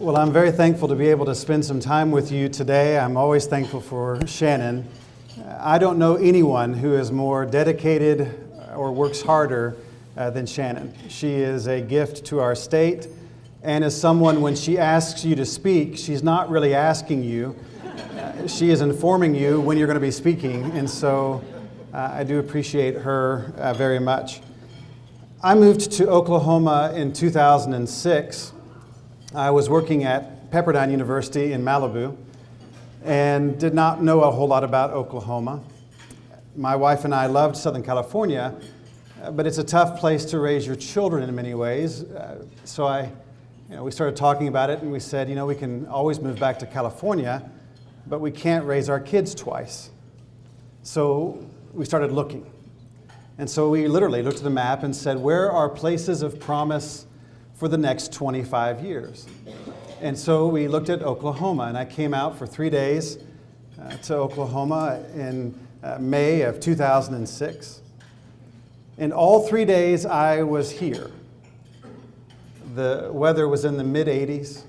Well, I'm very thankful to be able to spend some time with you today. I'm always thankful for Shannon. I don't know anyone who is more dedicated or works harder than Shannon. She is a gift to our state, and as someone, when she asks you to speak, she's not really asking you. She is informing you when you're going to be speaking, and so I do appreciate her very much. I moved to Oklahoma in 2006. I was working at Pepperdine University in Malibu and did not know a whole lot about Oklahoma. My wife and I loved Southern California, but it's a tough place to raise your children in many ways. So we started talking about it, and we said, we can always move back to California, but we can't raise our kids twice. So we started looking. And so we literally looked at the map and said, where are places of promise for the next 25 years? And so we looked at Oklahoma, and I came out for 3 days to Oklahoma in May of 2006. And all 3 days I was here. The weather was in the mid-80s.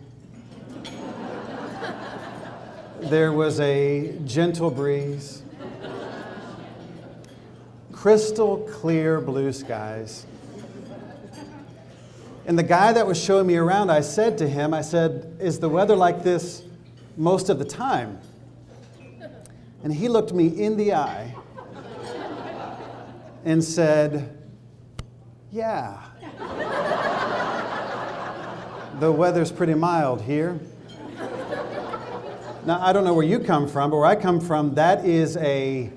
There was a gentle breeze. Crystal clear blue skies. And the guy that was showing me around, I said to him, is the weather like this most of the time? And he looked me in the eye and said, yeah. The weather's pretty mild here. Now, I don't know where you come from, but where I come from, that is a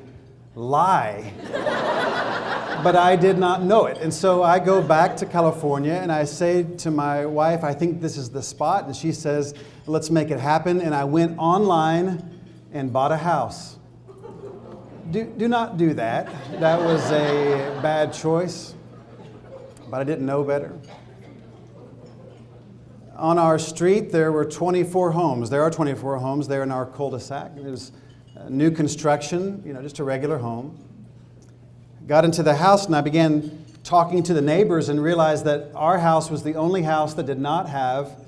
lie. But I did not know it. And so I go back to California and I say to my wife, I think this is the spot. And she says, let's make it happen. And I went online and bought a house. Do not do that. That was a bad choice. But I didn't know better. On our street, there were 24 homes. There are 24 homes there in our cul-de-sac. It was new construction, just a regular home. Got into the house and I began talking to the neighbors and realized that our house was the only house that did not have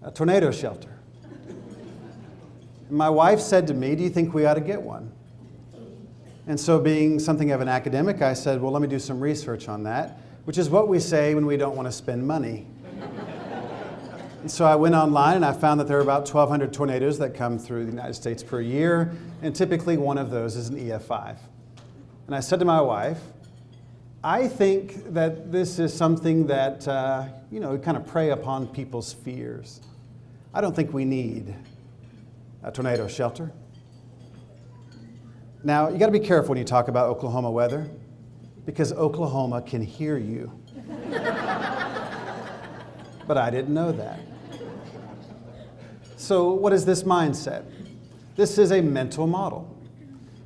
a tornado shelter. And my wife said to me, do you think we ought to get one? And so being something of an academic, I said, well, let me do some research on that, which is what we say when we don't want to spend money. And so I went online and I found that there are about 1,200 tornadoes that come through the United States per year, and typically one of those is an EF5. And I said to my wife, I think that this is something that, kind of prey upon people's fears. I don't think we need a tornado shelter. Now, you got to be careful when you talk about Oklahoma weather, because Oklahoma can hear you. But I didn't know that. So what is this mindset? This is a mental model.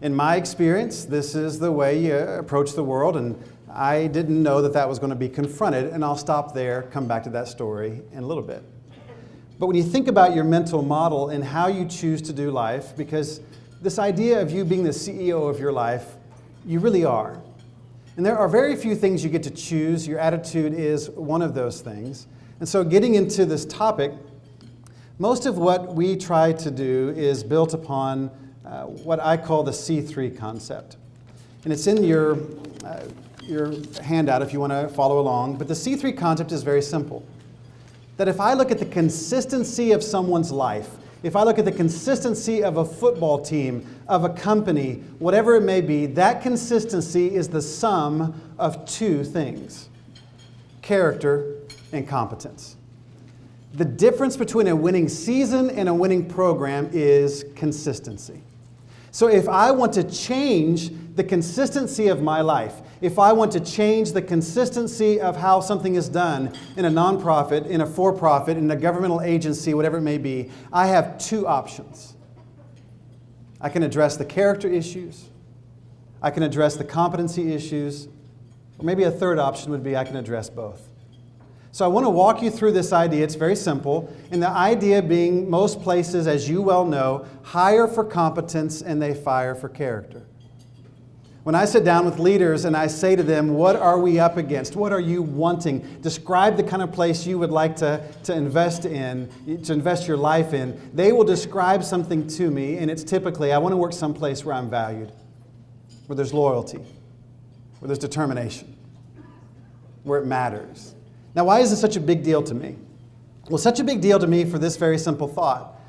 In my experience, this is the way you approach the world, and I didn't know that was going to be confronted, and I'll stop there, come back to that story in a little bit. But when you think about your mental model and how you choose to do life, because this idea of you being the CEO of your life, you really are. And there are very few things you get to choose. Your attitude is one of those things. And so getting into this topic, most of what we try to do is built upon what I call the C3 concept. And it's in your handout if you want to follow along. But the C3 concept is very simple. That if I look at the consistency of someone's life, if I look at the consistency of a football team, of a company, whatever it may be, that consistency is the sum of two things: character and competence. The difference between a winning season and a winning program is consistency. So if I want to change the consistency of my life, if I want to change the consistency of how something is done in a nonprofit, in a for-profit, in a governmental agency, whatever it may be, I have two options. I can address the character issues, I can address the competency issues, or maybe a third option would be I can address both. So I want to walk you through this idea. It's very simple. And the idea being, most places, as you well know, hire for competence and they fire for character. When I sit down with leaders and I say to them, what are we up against? What are you wanting? Describe the kind of place you would like to invest in, to invest your life in. They will describe something to me, and it's typically, I want to work someplace where I'm valued, where there's loyalty, where there's determination, where it matters. Now, why is this such a big deal to me? Well, such a big deal to me for this very simple thought.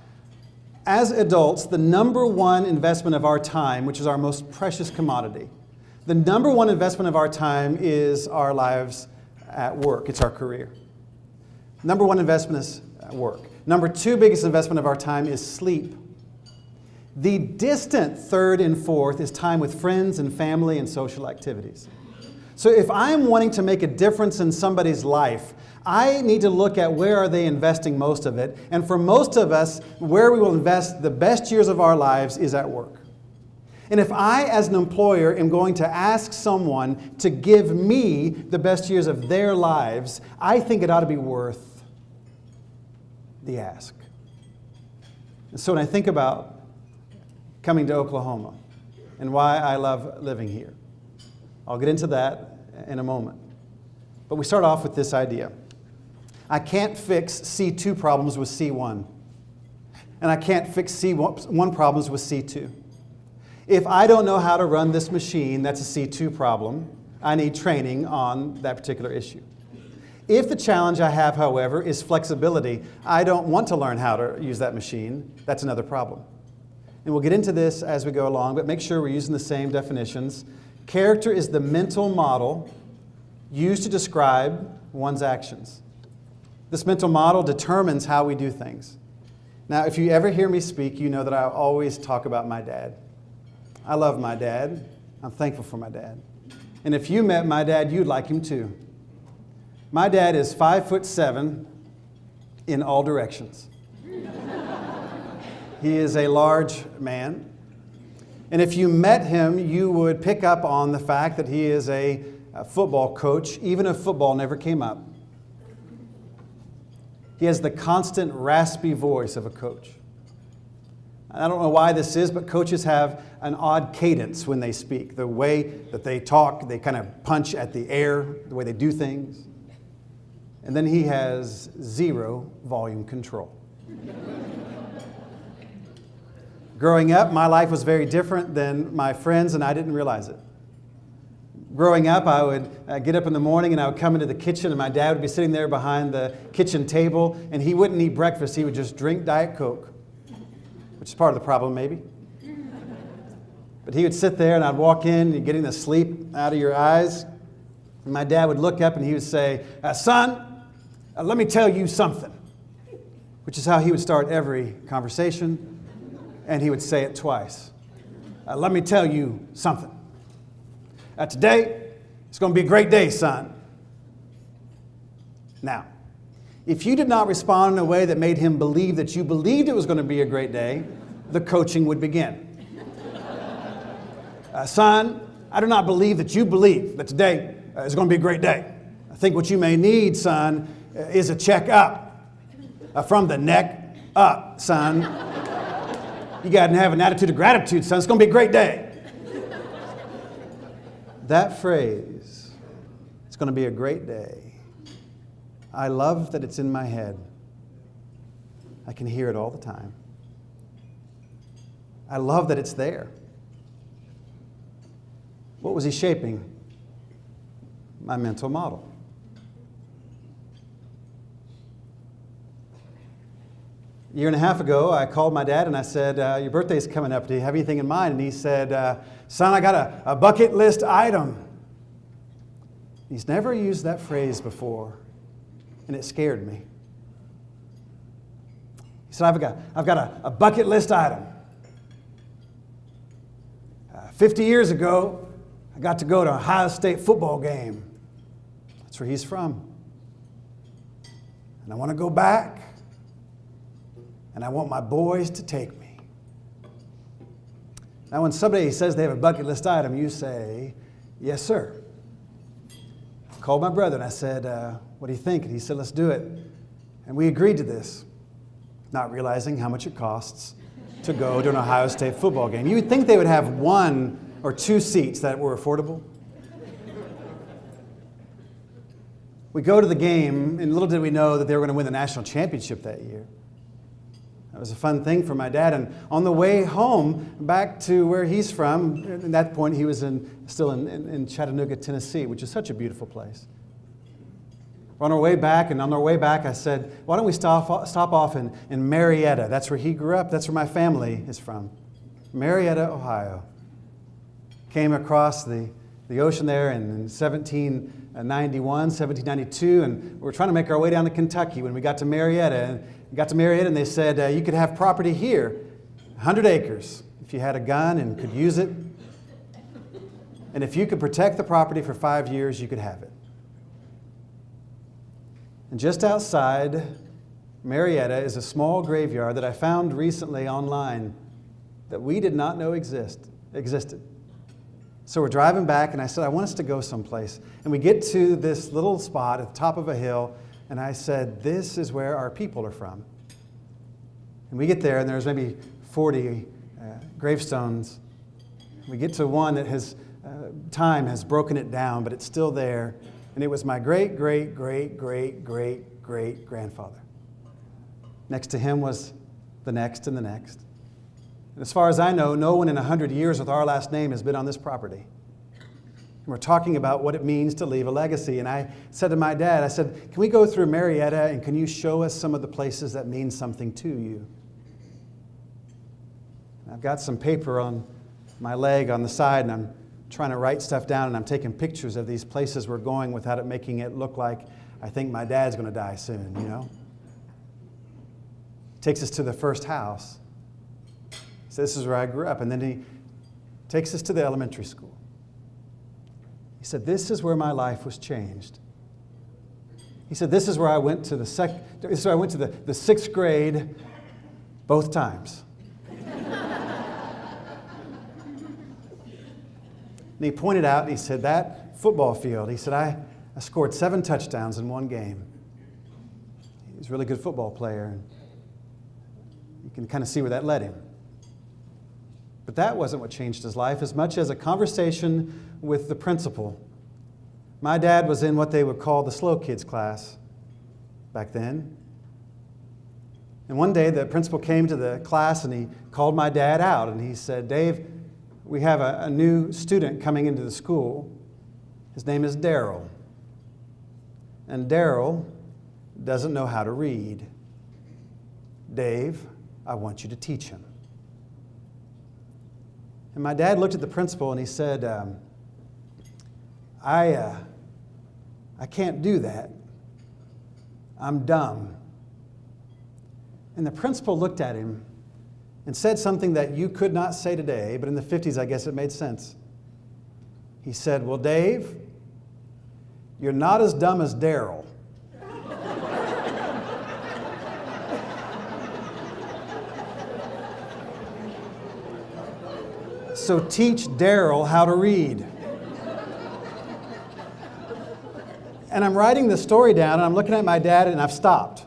As adults, the number one investment of our time, which is our most precious commodity, the number one investment of our time is our lives at work. It's our career. Number one investment is work. Number two biggest investment of our time is sleep. The distant third and fourth is time with friends and family and social activities. So if I'm wanting to make a difference in somebody's life, I need to look at where are they investing most of it. And for most of us, where we will invest the best years of our lives is at work. And if I, as an employer, am going to ask someone to give me the best years of their lives, I think it ought to be worth the ask. And so when I think about coming to Oklahoma and why I love living here, I'll get into that in a moment. But we start off with this idea. I can't fix C2 problems with C1. And I can't fix C1 problems with C2. If I don't know how to run this machine, that's a C2 problem. I need training on that particular issue. If the challenge I have, however, is flexibility, I don't want to learn how to use that machine, that's another problem. And we'll get into this as we go along, but make sure we're using the same definitions. Character is the mental model used to describe one's actions. This mental model determines how we do things. Now, if you ever hear me speak, you know that I always talk about my dad. I love my dad. I'm thankful for my dad. And if you met my dad, you'd like him too. My dad is 5'7" in all directions. He is a large man. And if you met him, you would pick up on the fact that he is a football coach, even if football never came up. He has the constant raspy voice of a coach. I don't know why this is, but coaches have an odd cadence when they speak. The way that they talk, they kind of punch at the air, the way they do things. And then he has zero volume control. Growing up, my life was very different than my friends, and I didn't realize it. Growing up, I would get up in the morning and I would come into the kitchen, and my dad would be sitting there behind the kitchen table, and he wouldn't eat breakfast. He would just drink Diet Coke, which is part of the problem, maybe. But he would sit there, and I'd walk in, and getting the sleep out of your eyes. And my dad would look up and he would say, son, let me tell you something, which is how he would start every conversation, and he would say it twice. Let me tell you something. Today, it's going to be a great day, son. Now, if you did not respond in a way that made him believe that you believed it was going to be a great day, the coaching would begin. Son, I do not believe that you believe that today is going to be a great day. I think what you may need, son, is a check up. From the neck up, son. You got to have an attitude of gratitude, son. It's going to be a great day. That phrase, it's going to be a great day. I love that it's in my head. I can hear it all the time. I love that it's there. What was he shaping? My mental model. A year and a half ago, I called my dad and I said, your birthday's coming up. Do you have anything in mind? And he said, son, I got a bucket list item. He's never used that phrase before, and it scared me. He said, I've got a bucket list item. 50 years ago, I got to go to an Ohio State football game. That's where he's from. And I want to go back. And I want my boys to take me. Now, when somebody says they have a bucket list item, you say, yes, sir. I called my brother and I said, what do you think? And he said, let's do it. And we agreed to this, not realizing how much it costs to go to an Ohio State football game. You would think they would have one or 2 seats that were affordable. We go to the game, and little did we know that they were going to win the national championship that year. That was a fun thing for my dad. And on the way home, back to where he's from, at that point he was still in Chattanooga, Tennessee, which is such a beautiful place. On our way back, I said, why don't we stop off in Marietta? That's where he grew up. That's where my family is from. Marietta, Ohio. Came across the ocean there in 1791, 1792, and we were trying to make our way down to Kentucky when we got to Marietta. And they said, you could have property here, 100 acres, if you had a gun and could use it. And if you could protect the property for 5 years, you could have it. And just outside Marietta is a small graveyard that I found recently online that we did not know existed. So we're driving back, and I said, I want us to go someplace. And we get to this little spot at the top of a hill, and I said, this is where our people are from. And we get there, and there's maybe 40 gravestones. We get to one that time has broken it down, but it's still there. And it was my great-great-great-great-great-great-grandfather. Next to him was the next and the next. And as far as I know, no one in 100 years with our last name has been on this property. And we're talking about what it means to leave a legacy. And I said to my dad, I said, can we go through Marietta and can you show us some of the places that mean something to you? And I've got some paper on my leg on the side, and I'm trying to write stuff down, and I'm taking pictures of these places we're going without it making it look like I think my dad's going to die soon, you know? Takes us to the first house. So this is where I grew up. And then he takes us to the elementary school. He said, this is where my life was changed. He said, this is where I went to the 6th grade both times. And he pointed out, and he said, that football field, he said, I scored 7 touchdowns in one game. He was a really good football player. And you can kind of see where that led him. But that wasn't what changed his life as much as a conversation with the principal. My dad was in what they would call the slow kids class back then. And one day the principal came to the class and he called my dad out and he said, Dave, we have a new student coming into the school. His name is Daryl. And Daryl doesn't know how to read. Dave, I want you to teach him. And my dad looked at the principal and he said, I can't do that. I'm dumb. And the principal looked at him and said something that you could not say today, but in the 50s, I guess it made sense. He said, well, Dave, you're not as dumb as Daryl. So teach Daryl how to read. And I'm writing the story down, and I'm looking at my dad, and I've stopped.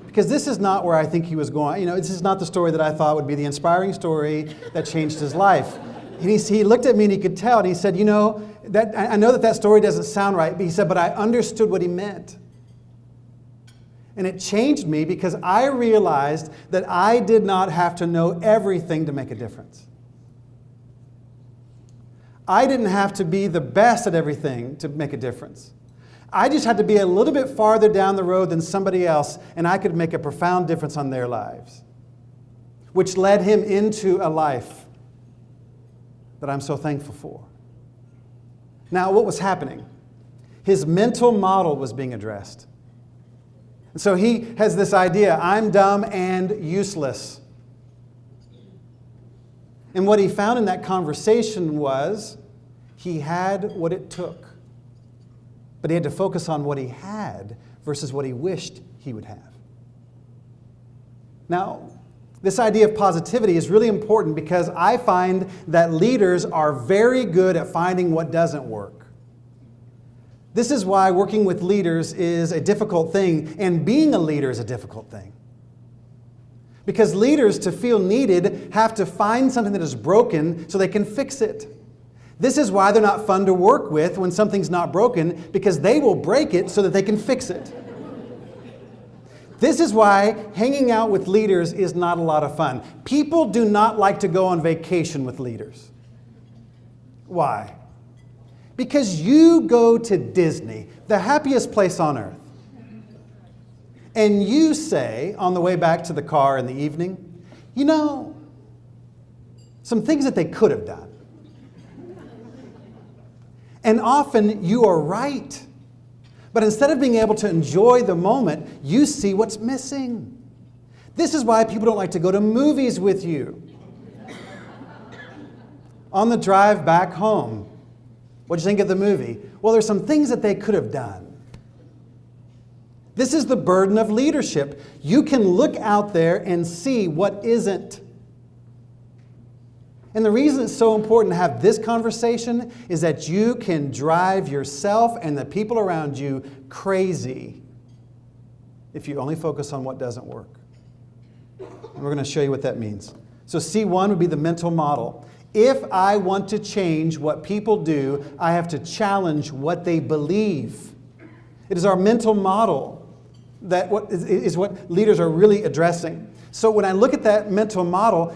Because this is not where I think he was going. You know, this is not the story that I thought would be the inspiring story that changed his life. And he looked at me, and he could tell, and he said, you know, I know that story doesn't sound right, but he said, but I understood what he meant. And it changed me because I realized that I did not have to know everything to make a difference. I didn't have to be the best at everything to make a difference. I just had to be a little bit farther down the road than somebody else, and I could make a profound difference on their lives, which led him into a life that I'm so thankful for. Now, what was happening? His mental model was being addressed. And so he has this idea, I'm dumb and useless. And what he found in that conversation was he had what it took. But he had to focus on what he had versus what he wished he would have. Now, this idea of positivity is really important because I find that leaders are very good at finding what doesn't work. This is why working with leaders is a difficult thing, and being a leader is a difficult thing. Because leaders, to feel needed, have to find something that is broken so they can fix it. This is why they're not fun to work with when something's not broken, because they will break it so that they can fix it. This is why hanging out with leaders is not a lot of fun. People do not like to go on vacation with leaders. Why? Because you go to Disney, the happiest place on earth, and you say, on the way back to the car in the evening, you know, some things that they could have done. And often you are right. But instead of being able to enjoy the moment, you see what's missing. This is why people don't like to go to movies with you. On the drive back home, what'd you think of the movie? Well, there's some things that they could have done. This is the burden of leadership. You can look out there and see what isn't. And the reason it's so important to have this conversation is that you can drive yourself and the people around you crazy if you only focus on what doesn't work. And we're going to show you what that means. So C1 would be the mental model. If I want to change what people do, I have to challenge what they believe. It is our mental model that is what leaders are really addressing. So when I look at that mental model,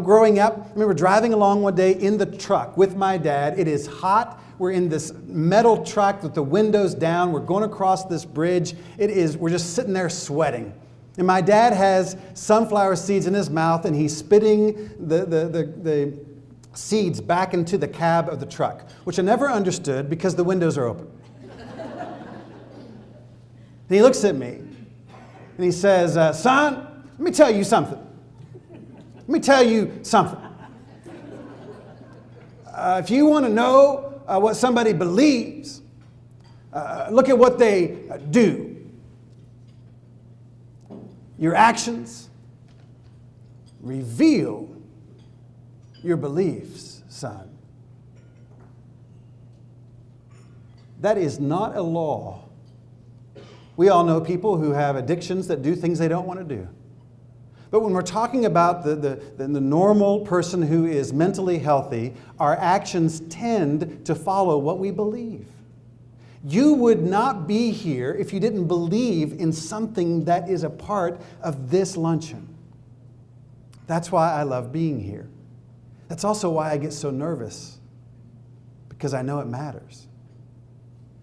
growing up, I remember driving along one day in the truck with my dad. It is hot. We're in this metal truck with the windows down. We're going across this bridge. We're just sitting there sweating. And my dad has sunflower seeds in his mouth, and he's spitting the seeds back into the cab of the truck, which I never understood because the windows are open. And he looks at me, and he says, son, let me tell you something. Let me tell you something. If you want to know what somebody believes, look at what they do. Your actions reveal your beliefs, son. That is not a law. We all know people who have addictions that do things they don't want to do. But when we're talking about the normal person who is mentally healthy, our actions tend to follow what we believe. You would not be here if you didn't believe in something that is a part of this luncheon. That's why I love being here. That's also why I get so nervous, because I know it matters.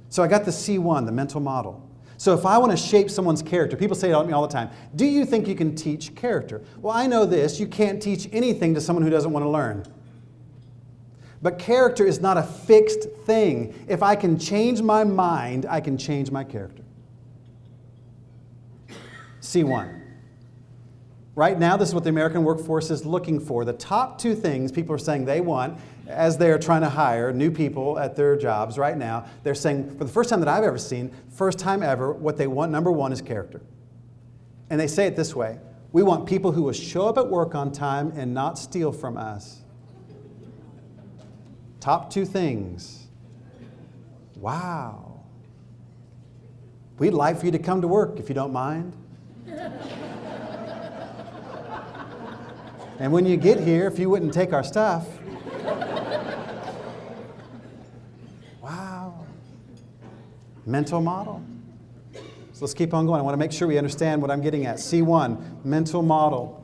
So I got the C1, the mental model. So if I want to shape someone's character, people say to me all the time, do you think you can teach character? Well, I know this, you can't teach anything to someone who doesn't want to learn. But character is not a fixed thing. If I can change my mind, I can change my character. C1. Right now, this is what the American workforce is looking for. The top two things people are saying they want as they are trying to hire new people at their jobs right now, they're saying, for the first time that I've ever seen, first time ever, what they want, number one, is character. And they say it this way: we want people who will show up at work on time and not steal from us. Top two things. Wow. We'd like for you to come to work if you don't mind. And when you get here, if you wouldn't take our stuff. Wow. Mental model. So let's keep on going. I want to make sure we understand what I'm getting at. C1, mental model.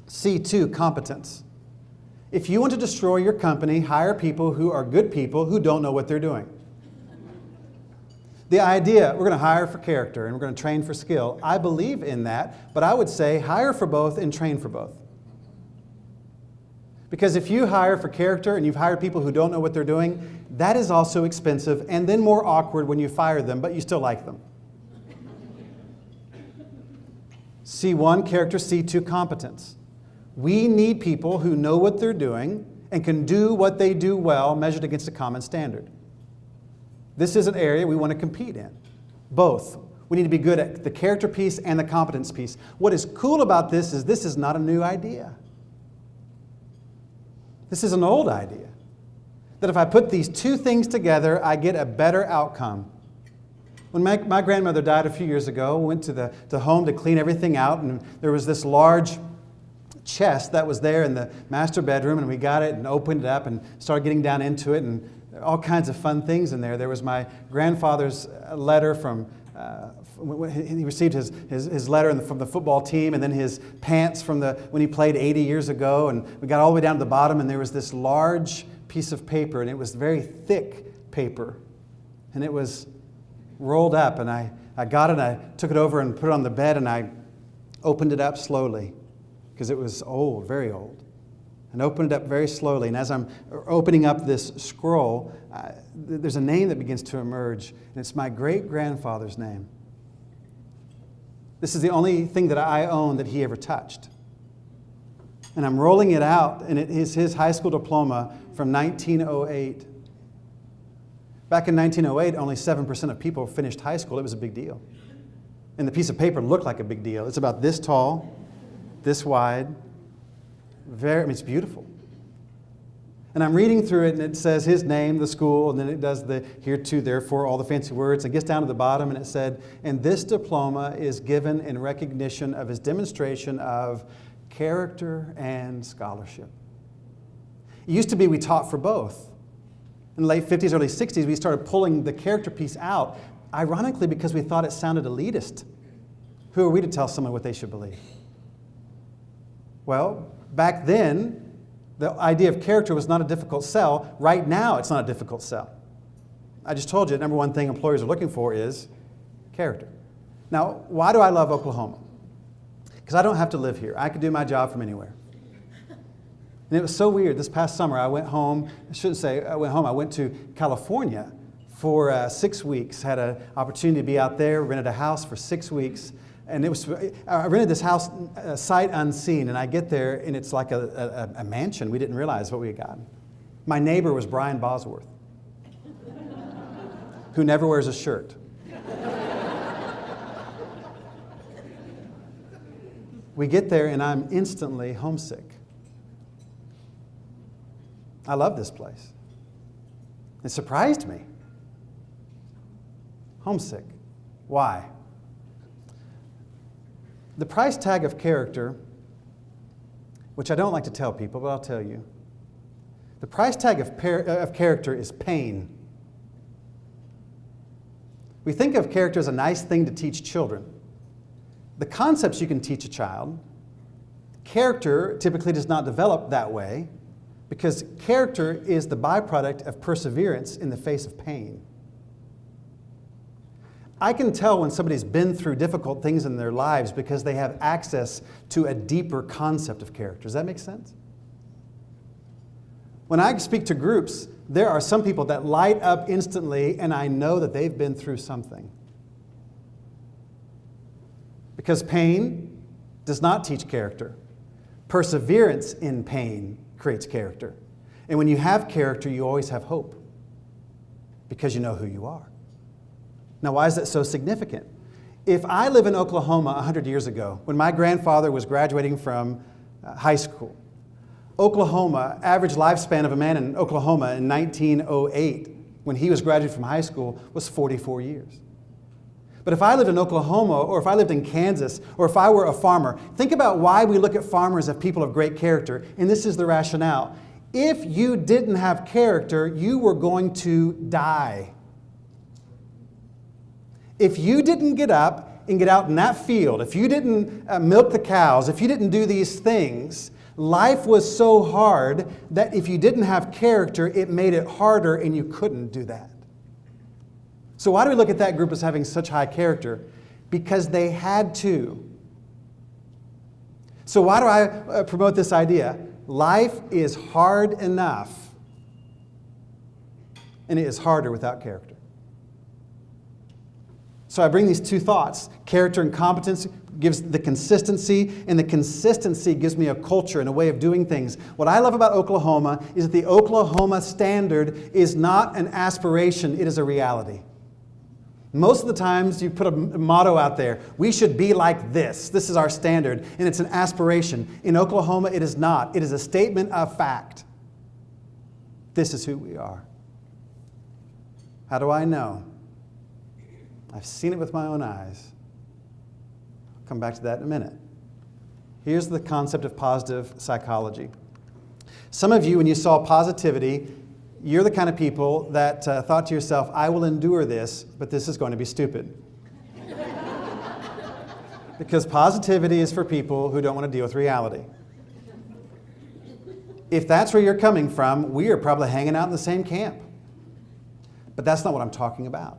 C2, competence. If you want to destroy your company, hire people who are good people who don't know what they're doing. The idea, we're going to hire for character and we're going to train for skill. I believe in that, but I would say hire for both and train for both. Because if you hire for character and you've hired people who don't know what they're doing, that is also expensive and then more awkward when you fire them, but you still like them. C1, character. C2, competence. We need people who know what they're doing and can do what they do well, measured against a common standard. This is an area we want to compete in. Both. We need to be good at the character piece and the competence piece. What is cool about this is not a new idea. This is an old idea. That if I put these two things together, I get a better outcome. When my grandmother died a few years ago, we went to the home to clean everything out, and there was this large chest that was there in the master bedroom, and we got it and opened it up and started getting down into it, and all kinds of fun things in there. There was my grandfather's letter from, he received his letter from the football team, and then his pants from when he played 80 years ago, and we got all the way down to the bottom, and there was this large piece of paper, and it was very thick paper, and it was rolled up, and I got it, and I took it over and put it on the bed, and I opened it up slowly, because it was old, very old, and opened it up very slowly. And as I'm opening up this scroll, there's a name that begins to emerge, and it's my great-grandfather's name. This is the only thing that I own that he ever touched. And I'm rolling it out, and it is his high school diploma from 1908. Back in 1908, only 7% of people finished high school. It was a big deal. And the piece of paper looked like a big deal. It's about this tall, this wide. It's beautiful. And I'm reading through it, and it says his name, the school, and then it does the hereto, therefore, all the fancy words. It gets down to the bottom, and it said, and this diploma is given in recognition of his demonstration of character and scholarship. It used to be we taught for both. In the late 50s, early 60s, we started pulling the character piece out, ironically because we thought it sounded elitist. Who are we to tell someone what they should believe? Well, back then, the idea of character was not a difficult sell. Right now, it's not a difficult sell. I just told you, the number one thing employers are looking for is character. Now, why do I love Oklahoma? Because I don't have to live here. I could do my job from anywhere. And it was so weird. This past summer, I went home. I shouldn't say I went home. I went to California for 6 weeks. Had an opportunity to be out there, rented a house for 6 weeks. And I rented this house sight unseen, and I get there, and it's like a mansion. We didn't realize what we had gotten. My neighbor was Brian Bosworth, who never wears a shirt. We get there, and I'm instantly homesick. I love this place. It surprised me. Homesick. Why? The price tag of character, which I don't like to tell people, but I'll tell you. The price tag of character is pain. We think of character as a nice thing to teach children. The concepts you can teach a child. Character typically does not develop that way because character is the byproduct of perseverance in the face of pain. I can tell when somebody's been through difficult things in their lives because they have access to a deeper concept of character. Does that make sense? When I speak to groups, there are some people that light up instantly, and I know that they've been through something. Because pain does not teach character. Perseverance in pain creates character. And when you have character, you always have hope because you know who you are. Now, why is that so significant? If I live in Oklahoma 100 years ago, when my grandfather was graduating from high school, Oklahoma, average lifespan of a man in Oklahoma in 1908, when he was graduating from high school, was 44 years. But if I lived in Oklahoma, or if I lived in Kansas, or if I were a farmer, think about why we look at farmers as people of great character, and this is the rationale. If you didn't have character, you were going to die. If you didn't get up and get out in that field, if you didn't milk the cows, if you didn't do these things, life was so hard that if you didn't have character, it made it harder and you couldn't do that. So why do we look at that group as having such high character? Because they had to. So why do I promote this idea? Life is hard enough, and it is harder without character. So I bring these two thoughts. Character and competence gives the consistency, and the consistency gives me a culture and a way of doing things. What I love about Oklahoma is that the Oklahoma standard is not an aspiration, it is a reality. Most of the times you put a motto out there, we should be like this. This is our standard, and it's an aspiration. In Oklahoma, it is not. It is a statement of fact. This is who we are. How do I know? I've seen it with my own eyes. I'll come back to that in a minute. Here's the concept of positive psychology. Some of you, when you saw positivity, you're the kind of people that thought to yourself, I will endure this, but this is going to be stupid. Because positivity is for people who don't want to deal with reality. If that's where you're coming from, we are probably hanging out in the same camp. But that's not what I'm talking about.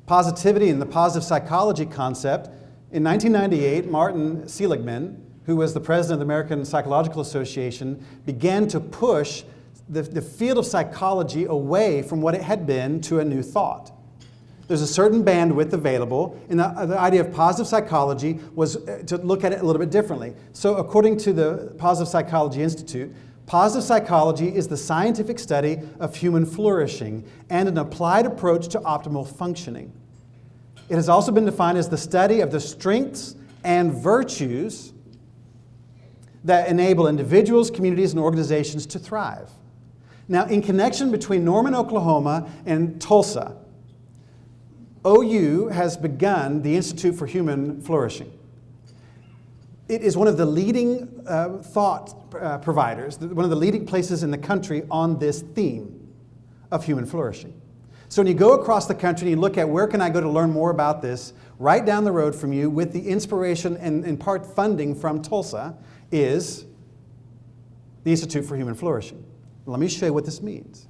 Positivity and the positive psychology concept, in 1998, Martin Seligman, who was the president of the American Psychological Association, began to push the field of psychology away from what it had been to a new thought. There's a certain bandwidth available, and the idea of positive psychology was to look at it a little bit differently. So according to the Positive Psychology Institute, positive psychology is the scientific study of human flourishing and an applied approach to optimal functioning. It has also been defined as the study of the strengths and virtues that enable individuals, communities, and organizations to thrive. Now, in connection between Norman, Oklahoma, and Tulsa, OU has begun the Institute for Human Flourishing. It is one of the leading thought providers, one of the leading places in the country on this theme of human flourishing. So when you go across the country and you look at where can I go to learn more about this, right down the road from you with the inspiration and in part funding from Tulsa is the Institute for Human Flourishing. Let me show you what this means.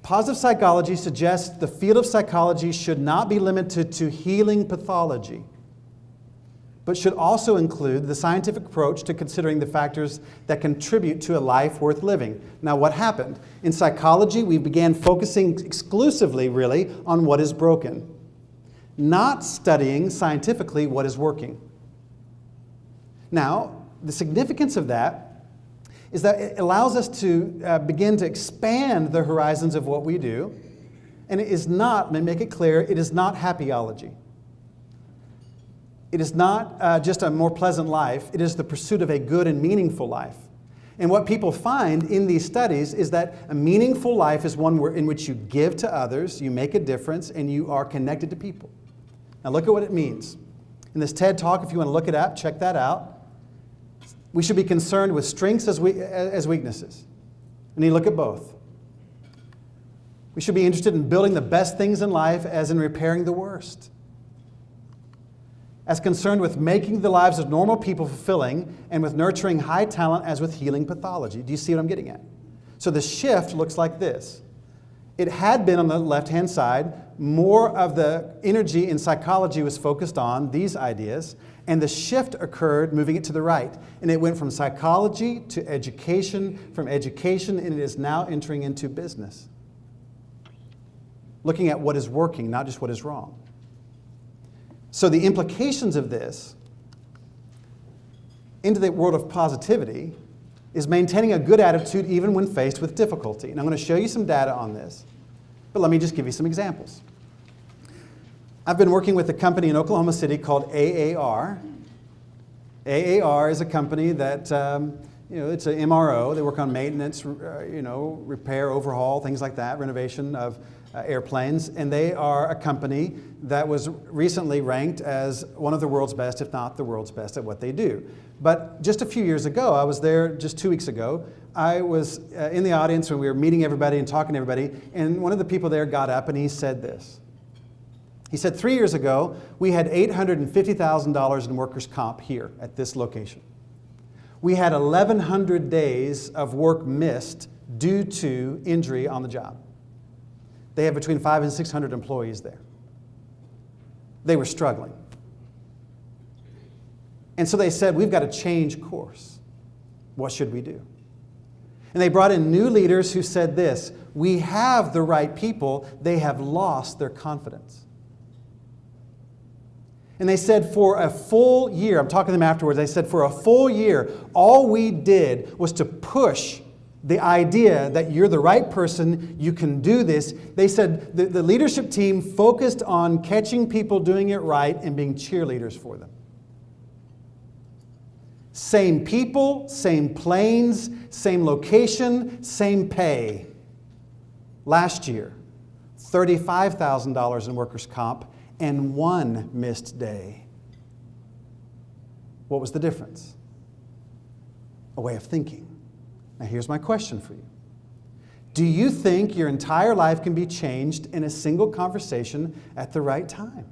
Positive psychology suggests the field of psychology should not be limited to healing pathology, but should also include the scientific approach to considering the factors that contribute to a life worth living. Now, what happened? In psychology, we began focusing exclusively, really, on what is broken, not studying scientifically what is working. Now, the significance of that is that it allows us to begin to expand the horizons of what we do. And it is not, let me make it clear, it is not happyology. It is not just a more pleasant life. It is the pursuit of a good and meaningful life. And what people find in these studies is that a meaningful life is one in which you give to others, you make a difference, and you are connected to people. Now look at what it means. In this TED Talk, if you want to look it up, check that out. We should be concerned with strengths as weaknesses. And you look at both. We should be interested in building the best things in life as in repairing the worst. As concerned with making the lives of normal people fulfilling and with nurturing high talent as with healing pathology. Do you see what I'm getting at? So the shift looks like this. It had been on the left-hand side, more of the energy in psychology was focused on these ideas, and the shift occurred moving it to the right. And it went from psychology to education, from education, and it is now entering into business. Looking at what is working, not just what is wrong. So the implications of this into the world of positivity is maintaining a good attitude even when faced with difficulty. And I'm going to show you some data on this, but let me just give you some examples. I've been working with a company in Oklahoma City called AAR. AAR is a company that, it's an MRO. They work on maintenance, repair, overhaul, things like that, renovation of airplanes. And they are a company that was recently ranked as one of the world's best, if not the world's best at what they do. But just a few years ago, I was there just 2 weeks ago, I was in the audience when we were meeting everybody and talking to everybody, and one of the people there got up and he said this. He said, 3 years ago, we had $850,000 in workers' comp here at this location. We had 1,100 days of work missed due to injury on the job. They have between 500 and 600 employees there. They were struggling. And so they said, we've got to change course. What should we do? And they brought in new leaders who said this, we have the right people, they have lost their confidence. And they said for a full year, I'm talking to them afterwards, they said for a full year, all we did was to push the idea that you're the right person, you can do this. They said the leadership team focused on catching people doing it right and being cheerleaders for them. Same people, same planes, same location, same pay. Last year, $35,000 in workers' comp and one missed day. What was the difference? A way of thinking. Now here's my question for you. Do you think your entire life can be changed in a single conversation at the right time?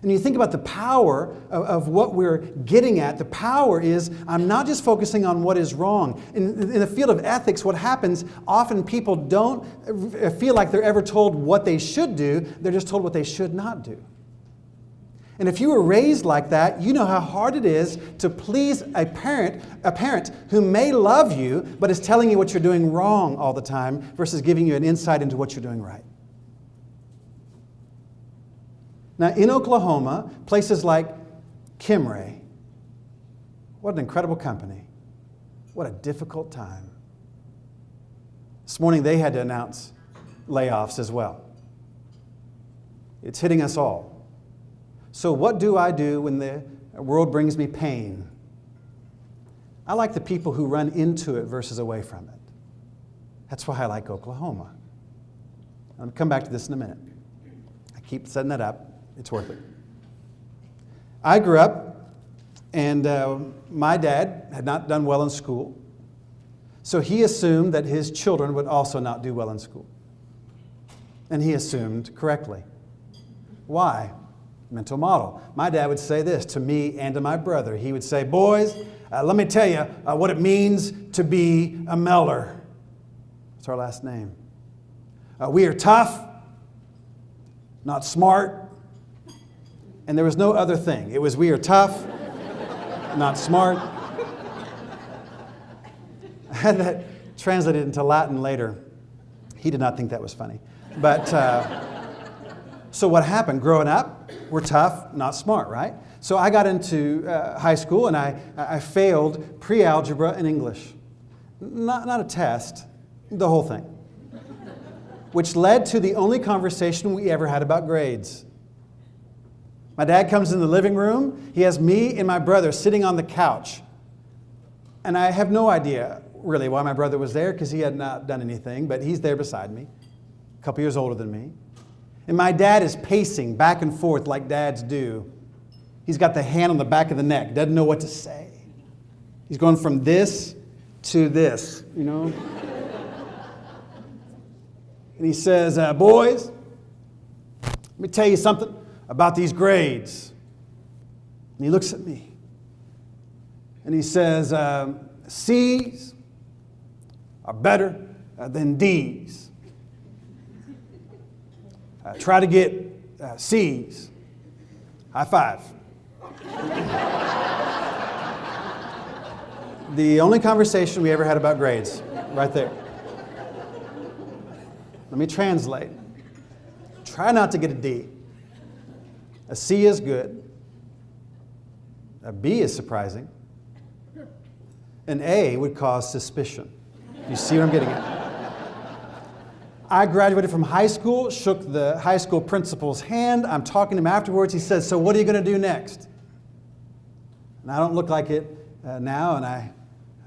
And you think about the power of what we're getting at. The power is, I'm not just focusing on what is wrong. In the field of ethics, what happens, often people don't feel like they're ever told what they should do. They're just told what they should not do. And if you were raised like that, you know how hard it is to please a parent who may love you, but is telling you what you're doing wrong all the time versus giving you an insight into what you're doing right. Now, in Oklahoma, places like Kimray, what an incredible company. What a difficult time. This morning, they had to announce layoffs as well. It's hitting us all. So what do I do when the world brings me pain? I like the people who run into it versus away from it. That's why I like Oklahoma. I'll come back to this in a minute. I keep setting that up. It's worth it. I grew up, and my dad had not done well in school, so he assumed that his children would also not do well in school. And he assumed correctly. Why? Mental model. My dad would say this to me and to my brother. He would say, boys, let me tell you what it means to be a Mellor. That's our last name. We are tough, not smart, and there was no other thing. It was we are tough, not smart. I had that translated into Latin later. He did not think that was funny. But so what happened? Growing up, we're tough, not smart, right? So I got into high school and I failed pre-algebra and English. Not a test, the whole thing. Which led to the only conversation we ever had about grades. My dad comes in the living room. He has me and my brother sitting on the couch. And I have no idea, really, why my brother was there, because he had not done anything, but he's there beside me, a couple years older than me. And my dad is pacing back and forth like dads do. He's got the hand on the back of the neck, doesn't know what to say. He's going from this to this, you know. And he says, boys, let me tell you something about these grades. And he looks at me. And he says, C's are better than D's. Try to get C's. High five. The only conversation we ever had about grades, right there. Let me translate. Try not to get a D. A C is good. A B is surprising. An A would cause suspicion. You see what I'm getting at? I graduated from high school, shook the high school principal's hand. I'm talking to him afterwards. He says, so what are you going to do next? And I don't look like it now, and I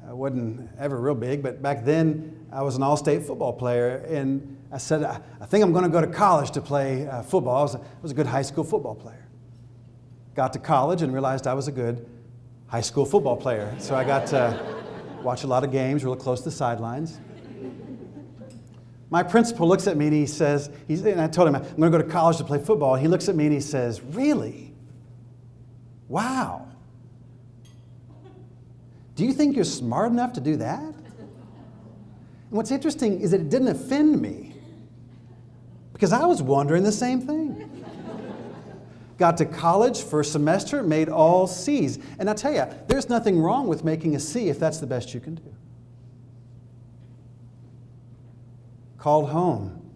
wasn't ever real big, but back then I was an all-state football player, and I said, I think I'm going to go to college to play football. I was a good high school football player. Got to college and realized I was a good high school football player. So I got to watch a lot of games, real close to the sidelines. My principal looks at me and he says, and I told him, I'm going to go to college to play football. He looks at me and he says, really? Wow. Do you think you're smart enough to do that? And what's interesting is that it didn't offend me, because I was wondering the same thing. Got to college, first semester, made all C's. And I tell you, there's nothing wrong with making a C if that's the best you can do. Called home,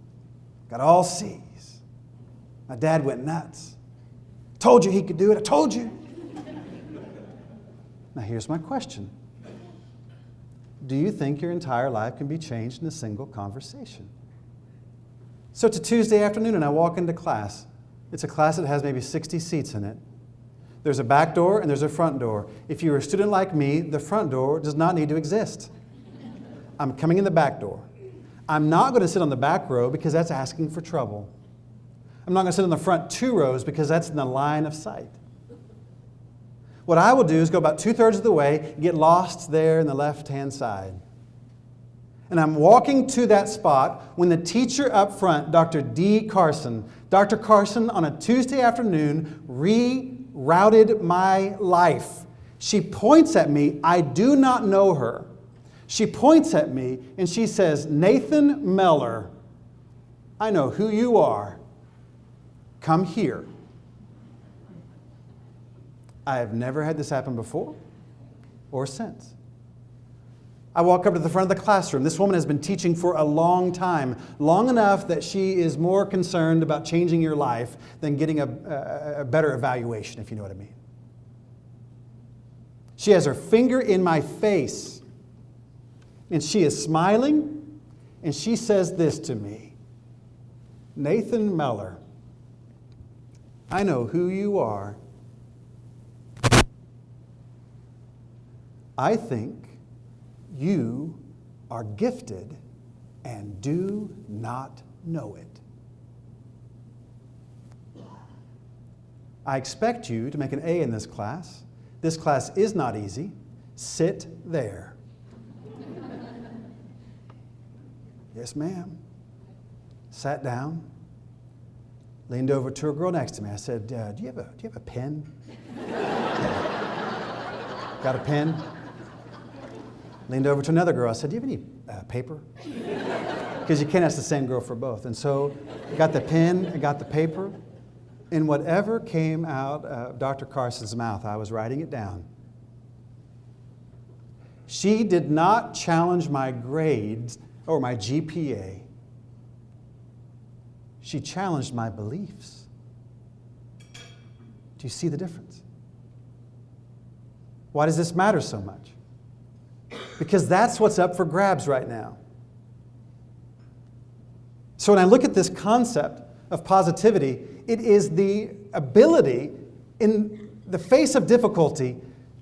got all C's. My dad went nuts. Told you he could do it, I told you. Now here's my question. Do you think your entire life can be changed in a single conversation? So it's a Tuesday afternoon and I walk into class. It's a class that has maybe 60 seats in it. There's a back door and there's a front door. If you're a student like me, the front door does not need to exist. I'm coming in the back door. I'm not going to sit on the back row because that's asking for trouble. I'm not going to sit on the front 2 rows because that's in the line of sight. What I will do is go about 2/3 of the way, get lost there in the left-hand side. And I'm walking to that spot when the teacher up front, Dr. Dr. Carson on a Tuesday afternoon rerouted my life. She points at me. I do not know her. She points at me and she says, "Nathan Mellor, I know who you are. Come here." I have never had this happen before or since. I walk up to the front of the classroom. This woman has been teaching for a long time, long enough that she is more concerned about changing your life than getting a better evaluation, if you know what I mean. She has her finger in my face, and she is smiling, and she says this to me, "Nathan Mellor, I know who you are. I think you are gifted and do not know it. I expect you to make an A in this class. This class is not easy. Sit there." "Yes, ma'am." Sat down, leaned over to a girl next to me. I said, do you have a pen? Got a pen? Leaned over to another girl. I said, "Do you have any paper?" Because you can't ask the same girl for both. And so I got the pen, I got the paper, and whatever came out of Dr. Carson's mouth, I was writing it down. She did not challenge my grades or my GPA. She challenged my beliefs. Do you see the difference? Why does this matter so much? Because that's what's up for grabs right now. So when I look at this concept of positivity, it is the ability in the face of difficulty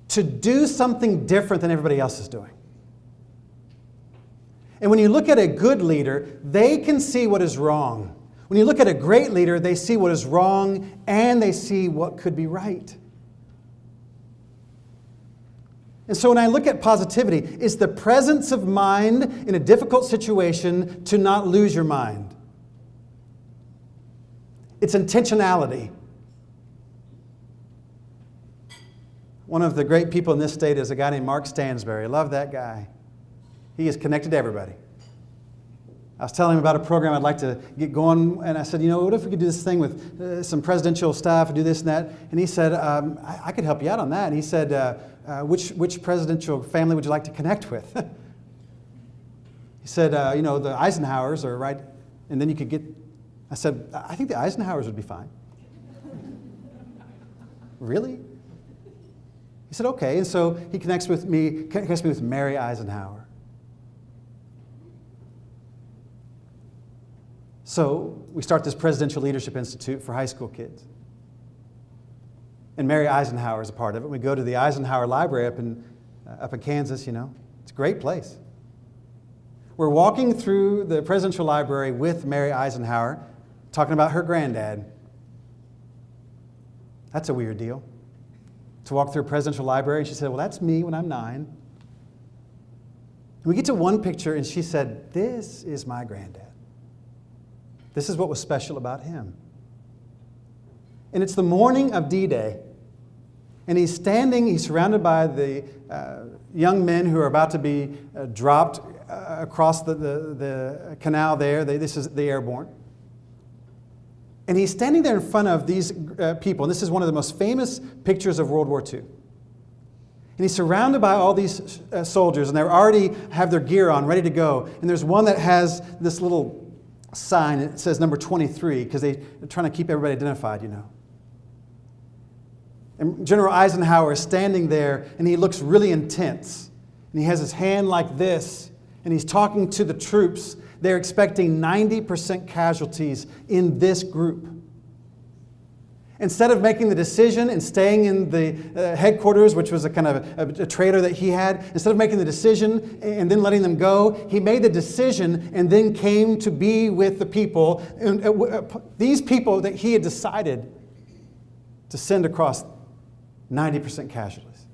to do something different than everybody else is doing. And when you look at a good leader, they can see what is wrong. When you look at a great leader, they see what is wrong and they see what could be right. And so when I look at positivity, it's the presence of mind in a difficult situation to not lose your mind. It's intentionality. One of the great people in this state is a guy named Mark Stansberry. I love that guy. He is connected to everybody. I was telling him about a program I'd like to get going, and I said, what if we could do this thing with some presidential stuff and do this and that? And he said, I could help you out on that. And he said, which presidential family would you like to connect with? He said, the Eisenhowers are right, and then you could get, I said, I think the Eisenhowers would be fine. Really? He said, okay. And so he connects me with Mary Eisenhower. So we start this Presidential Leadership Institute for high school kids. And Mary Eisenhower is a part of it. We go to the Eisenhower Library up in Kansas, It's a great place. We're walking through the Presidential Library with Mary Eisenhower, talking about her granddad. That's a weird deal. To walk through a Presidential Library, and she said, well, that's me when I'm 9. And we get to one picture, and she said, this is my granddad. This is what was special about him. And it's the morning of D-Day. And he's surrounded by the young men who are about to be dropped across the canal there. This is the airborne. And he's standing there in front of these people. And this is one of the most famous pictures of World War II. And he's surrounded by all these soldiers, and they already have their gear on, ready to go. And there's one that has this little sign. It says number 23, because they're trying to keep everybody identified, And General Eisenhower is standing there, and he looks really intense. And he has his hand like this, and he's talking to the troops. They're expecting 90% casualties in this group. Instead of making the decision and staying in the headquarters, which was a kind of a trailer that he had, instead of making the decision and then letting them go, he made the decision and then came to be with the people. And these people that he had decided to send across 90% casualties.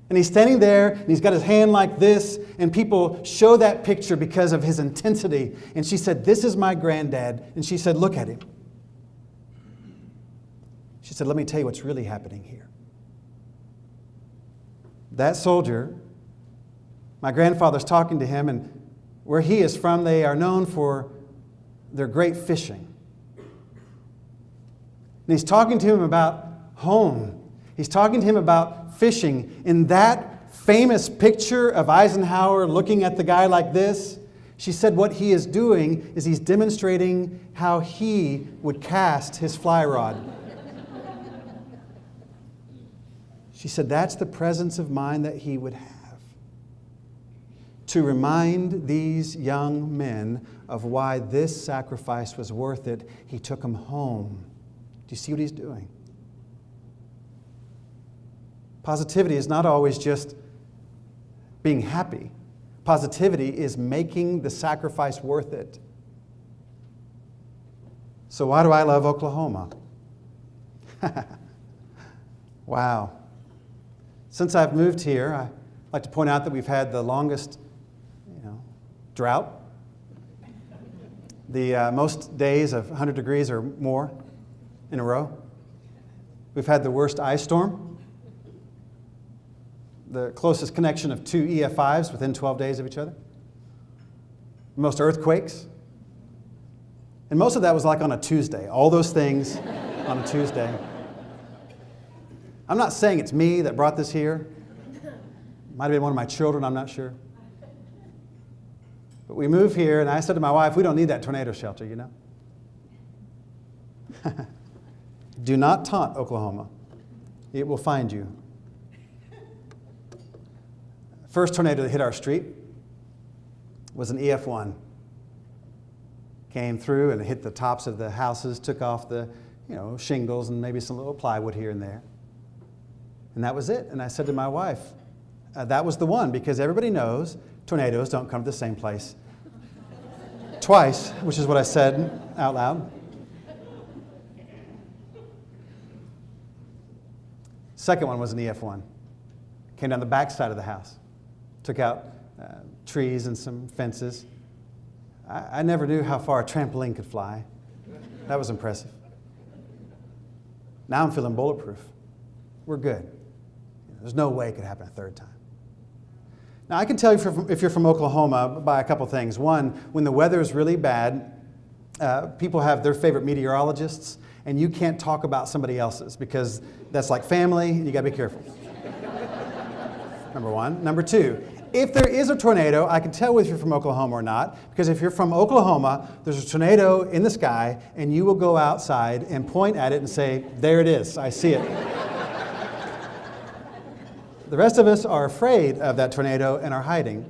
And he's standing there, and he's got his hand like this, and people show that picture because of his intensity. And she said, "This is my granddad." And she said, "Look at him." She said, "Let me tell you what's really happening here." That soldier, my grandfather's talking to him, and where he is from, they are known for their great fishing. And he's talking to him about home. He's talking to him about fishing. In that famous picture of Eisenhower looking at the guy like this, she said what he is doing is he's demonstrating how he would cast his fly rod. She said that's the presence of mind that he would have, to remind these young men of why this sacrifice was worth it. He took them home. Do you see what he's doing? Positivity is not always just being happy. Positivity is making the sacrifice worth it. So why do I love Oklahoma? Wow. Since I've moved here, I like to point out that we've had the longest, drought. The most days of 100 degrees or more in a row. We've had the worst ice storm. The closest connection of 2 EF5s within 12 days of each other. Most earthquakes. And most of that was like on a Tuesday. All those things on a Tuesday. I'm not saying it's me that brought this here. Might have been one of my children, I'm not sure. But we moved here, and I said to my wife, we don't need that tornado shelter, Do not taunt Oklahoma. It will find you. First tornado that hit our street was an EF1. Came through and hit the tops of the houses, took off the shingles and maybe some little plywood here and there. And that was it. And I said to my wife, that was the one, because everybody knows tornadoes don't come to the same place twice, which is what I said out loud. Second one was an EF1. Came down the back side of the house. Took out trees and some fences. I never knew how far a trampoline could fly. That was impressive. Now I'm feeling bulletproof. We're good. There's no way it could happen a third time. Now I can tell you if you're from Oklahoma by a couple things. One, when the weather is really bad, people have their favorite meteorologists, and you can't talk about somebody else's because that's like family, and you got to be careful. Number one. Number two, if there is a tornado, I can tell if you're from Oklahoma or not, because if you're from Oklahoma, there's a tornado in the sky, and you will go outside and point at it and say, "There it is, I see it." The rest of us are afraid of that tornado and are hiding.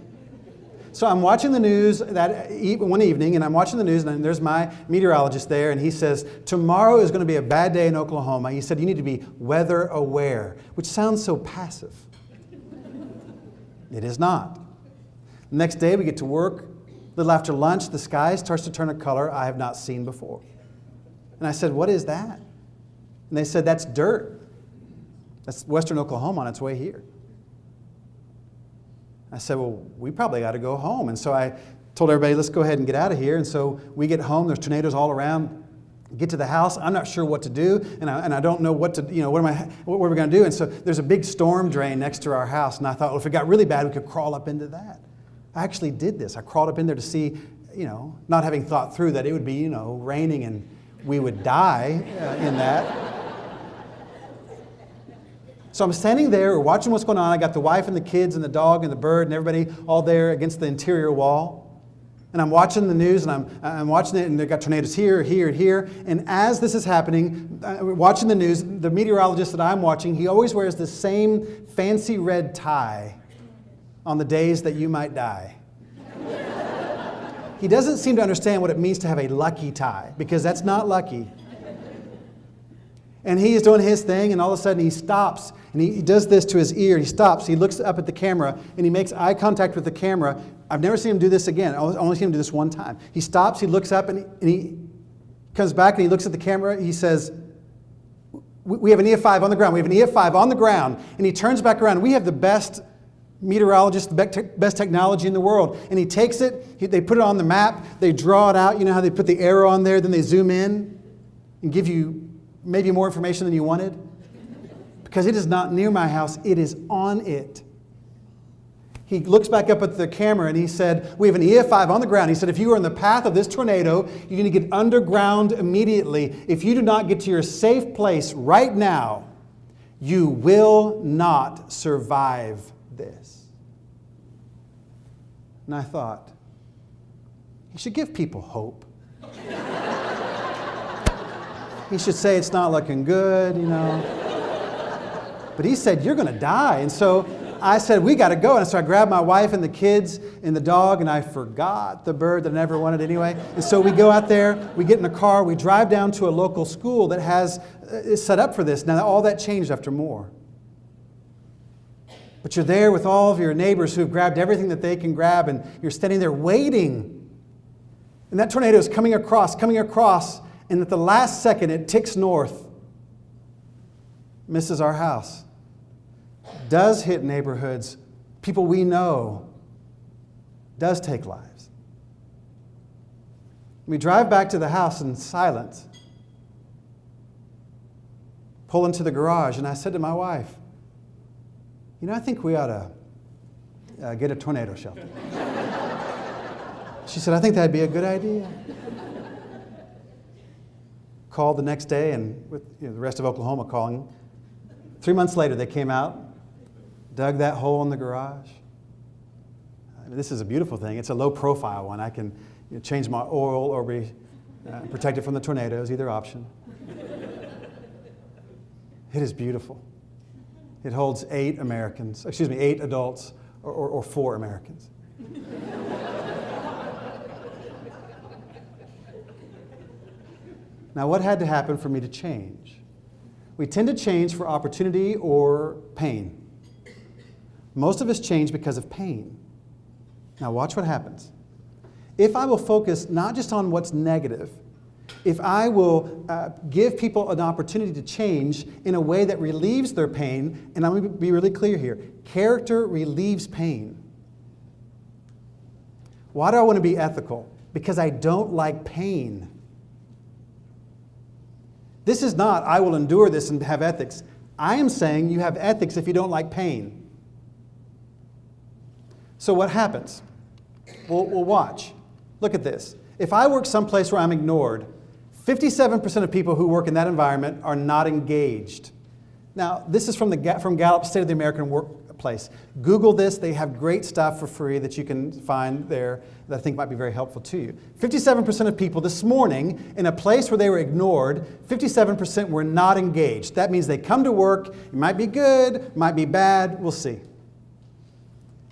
So I'm watching the news that one evening, and I'm watching the news, and there's my meteorologist there, and he says, tomorrow is going to be a bad day in Oklahoma. He said, you need to be weather aware, which sounds so passive. It is not. The next day we get to work. A little after lunch, the sky starts to turn a color I have not seen before. And I said, what is that? And they said, that's dirt. That's western Oklahoma on its way here. I said, well, we probably got to go home. And so I told everybody, let's go ahead and get out of here. And so we get home. There's tornadoes all around. Get to the house. I'm not sure what to do. And I don't know what to, what are we going to do? And so there's a big storm drain next to our house. And I thought, well, if it got really bad, we could crawl up into that. I actually did this. I crawled up in there to see, not having thought through that it would be, raining and we would die in that. So I'm standing there, watching what's going on. I got the wife and the kids and the dog and the bird and everybody all there against the interior wall. And I'm watching the news, and I'm watching it, and they've got tornadoes here, here, and here. And as this is happening, watching the news, the meteorologist that I'm watching, he always wears the same fancy red tie on the days that you might die. He doesn't seem to understand what it means to have a lucky tie, because that's not lucky. And he is doing his thing, and all of a sudden he stops, and he does this to his ear. He stops, he looks up at the camera, and he makes eye contact with the camera. I've never seen him do this again. I only seen him do this one time. He stops, he looks up, and he comes back, and he looks at the camera. He says, we have an EF5 on the ground. We have an EF5 on the ground. And he turns back around. We have the best meteorologist, the best technology in the world. And he takes it, they put it on the map, they draw it out. You know how they put the arrow on there, then they zoom in and give you maybe more information than you wanted? Because it is not near my house, it is on it. He looks back up at the camera and he said, we have an EF5 on the ground. He said, if you are in the path of this tornado, you're going to get underground immediately. If you do not get to your safe place right now, you will not survive this. And I thought, he should give people hope. He should say it's not looking good, you know. But he said, you're going to die. And so I said, we got to go. And so I grabbed my wife and the kids and the dog, and I forgot the bird that I never wanted anyway. And so we go out there, we get in a car, we drive down to a local school that is set up for this. Now, all that changed after more. But you're there with all of your neighbors who have grabbed everything that they can grab, and you're standing there waiting. And that tornado is coming across, and at the last second it ticks north, misses our house, does hit neighborhoods, people we know, does take lives. We drive back to the house in silence, pull into the garage, and I said to my wife, you know, I think we ought to get a tornado shelter. She said, I think that'd be a good idea. Called the next day, and with the rest of Oklahoma calling. 3 months later, they came out, dug that hole in the garage. I mean, this is a beautiful thing. It's a low-profile one. I can change my oil or be protected from the tornadoes, either option. It is beautiful. It holds 8 adults or 4 Americans. Now, what had to happen for me to change? We tend to change for opportunity or pain. Most of us change because of pain. Now, watch what happens. If I will focus not just on what's negative, if I will give people an opportunity to change in a way that relieves their pain, and I'm going to be really clear here, character relieves pain. Why do I want to be ethical? Because I don't like pain. This is not, I will endure this and have ethics. I am saying you have ethics if you don't like pain. So what happens? We'll watch. Look at this. If I work someplace where I'm ignored, 57% of people who work in that environment are not engaged. Now, this is from Gallup's State of the American Workplace. Google this. They have great stuff for free that you can find there that I think might be very helpful to you. 57% of people this morning, in a place where they were ignored, 57% were not engaged. That means they come to work. It might be good, might be bad. We'll see.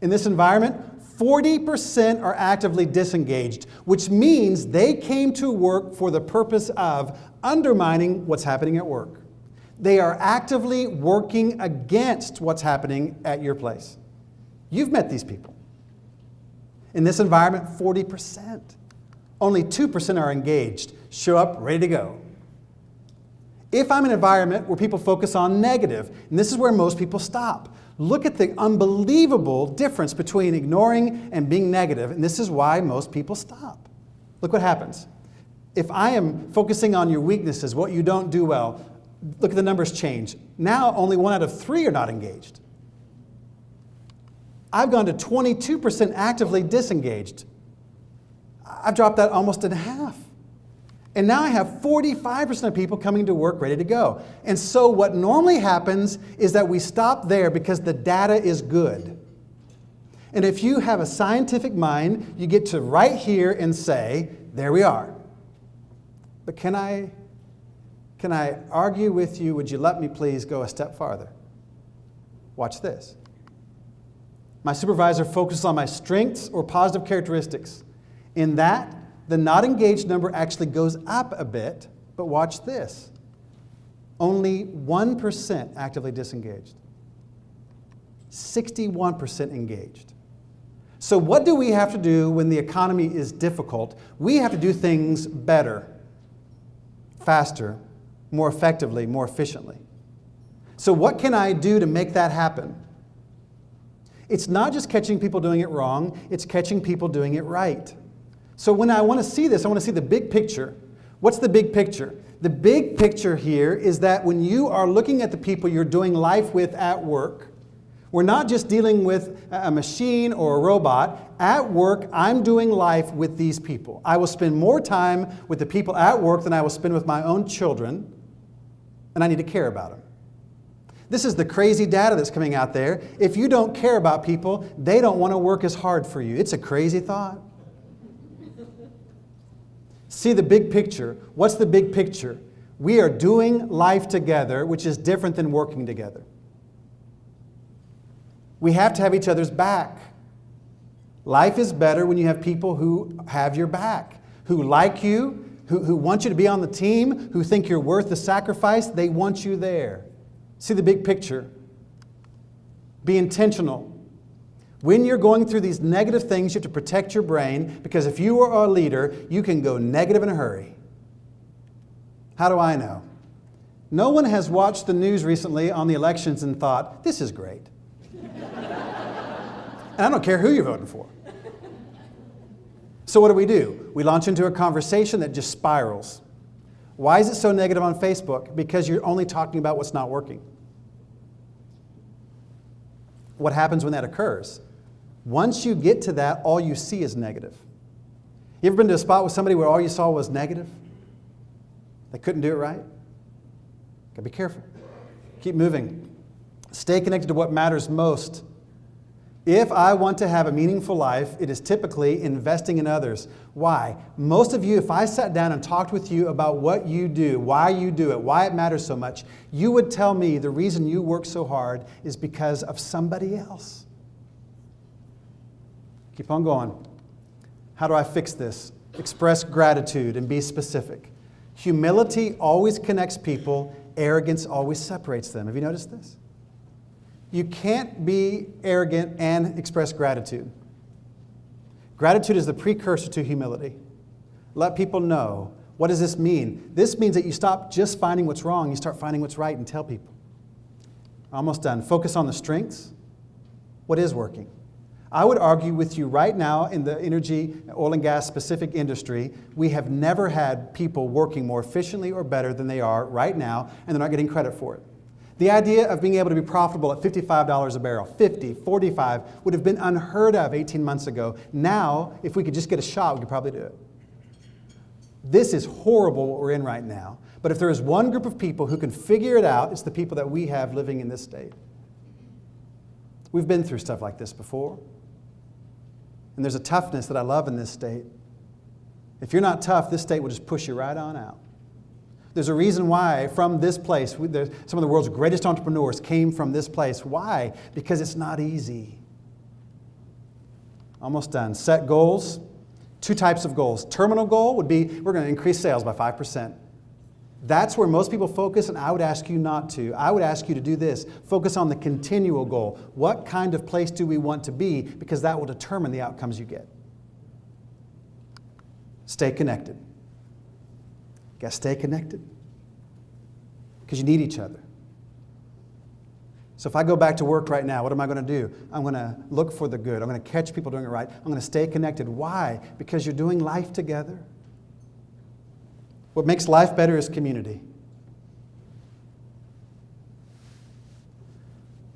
In this environment, 40% are actively disengaged, which means they came to work for the purpose of undermining what's happening at work. They are actively working against what's happening at your place. You've met these people. In this environment, 40%. Only 2% are engaged, show up ready to go. If I'm in an environment where people focus on negative, and this is where most people stop, look at the unbelievable difference between ignoring and being negative, and this is why most people stop. Look what happens. If I am focusing on your weaknesses, what you don't do well, look at the numbers change. Now only 1 out of 3 are not engaged. I've gone to 22% actively disengaged. I've dropped that almost in half. And now I have 45% of people coming to work ready to go. And so what normally happens is that we stop there because the data is good. And if you have a scientific mind, you get to right here and say, there we are. But can I argue with you? Would you let me please go a step farther? Watch this. My supervisor focuses on my strengths or positive characteristics. In that, the not engaged number actually goes up a bit, but watch this. Only 1% actively disengaged. 61% engaged. So what do we have to do when the economy is difficult? We have to do things better, faster, more effectively, more efficiently. So what can I do to make that happen? It's not just catching people doing it wrong, it's catching people doing it right. So when I want to see this, I want to see the big picture. What's the big picture? The big picture here is that when you are looking at the people you're doing life with at work, we're not just dealing with a machine or a robot. At work, I'm doing life with these people. I will spend more time with the people at work than I will spend with my own children, and I need to care about them. This is the crazy data that's coming out there. If you don't care about people, they don't want to work as hard for you. It's a crazy thought. See the big picture. What's the big picture? We are doing life together, which is different than working together. We have to have each other's back. Life is better when you have people who have your back, who like you, who want you to be on the team, who think you're worth the sacrifice. They want you there. See the big picture. Be intentional. When you're going through these negative things, you have to protect your brain, because if you are a leader, you can go negative in a hurry. How do I know? No one has watched the news recently on the elections and thought, this is great. And I don't care who you're voting for. So what do? We launch into a conversation that just spirals. Why is it so negative on Facebook? Because you're only talking about what's not working. What happens when that occurs? Once you get to that, all you see is negative. You ever been to a spot with somebody where all you saw was negative? They couldn't do it right? Gotta be careful. Keep moving. Stay connected to what matters most. If I want to have a meaningful life, it is typically investing in others. Why? Most of you, if I sat down and talked with you about what you do, why you do it, why it matters so much, you would tell me the reason you work so hard is because of somebody else. Keep on going. How do I fix this? Express gratitude and be specific. Humility always connects people. Arrogance always separates them. Have you noticed this? You can't be arrogant and express gratitude. Gratitude is the precursor to humility. Let people know. What does this mean? This means that you stop just finding what's wrong, you start finding what's right and tell people. Almost done. Focus on the strengths. What is working? I would argue with you right now in the energy, oil and gas specific industry, we have never had people working more efficiently or better than they are right now, and they're not getting credit for it. The idea of being able to be profitable at $55 a barrel, 50, 45, would have been unheard of 18 months ago. Now, if we could just get a shot, we could probably do it. This is horrible what we're in right now. But if there is one group of people who can figure it out, it's the people that we have living in this state. We've been through stuff like this before. And there's a toughness that I love in this state. If you're not tough, this state will just push you right on out. There's a reason why from this place, some of the world's greatest entrepreneurs came from this place. Why? Because it's not easy. Almost done. Set goals. Two types of goals. Terminal goal would be, we're going to increase sales by 5%. That's where most people focus, and I would ask you not to. I would ask you to do this. Focus on the continual goal. What kind of place do we want to be? Because that will determine the outcomes you get. Stay connected. You got to stay connected because you need each other. So if I go back to work right now, what am I going to do? I'm going to look for the good. I'm going to catch people doing it right. I'm going to stay connected. Why? Because you're doing life together. What makes life better is community.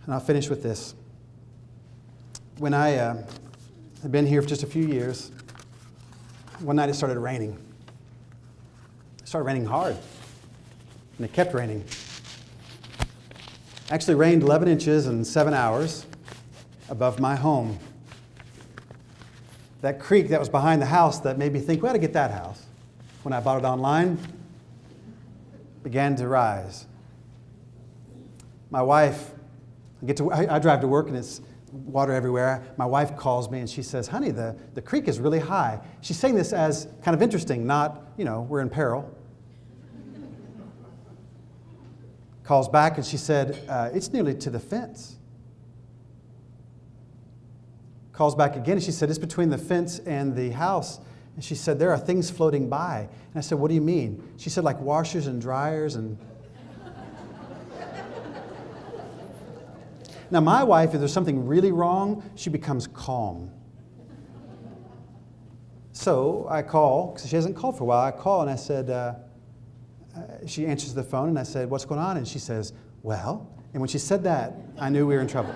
And I'll finish with this. When I had been here for just a few years, one night it started raining. It started raining hard, and it kept raining. Actually rained 11 inches in 7 hours above my home. That creek that was behind the house that made me think, we ought to get that house. When I bought it online, began to rise. My wife, I drive to work and it's water everywhere. My wife calls me and she says, honey, the creek is really high. She's saying this as kind of interesting, not, we're in peril. Calls back and she said, it's nearly to the fence. Calls back again and she said, it's between the fence and the house. And she said, there are things floating by. And I said, what do you mean? She said, like washers and dryers and... Now, my wife, if there's something really wrong, she becomes calm. So I call, because she hasn't called for a while. I call and I said, she answers the phone and I said, what's going on? And she says, well, and when she said that, I knew we were in trouble.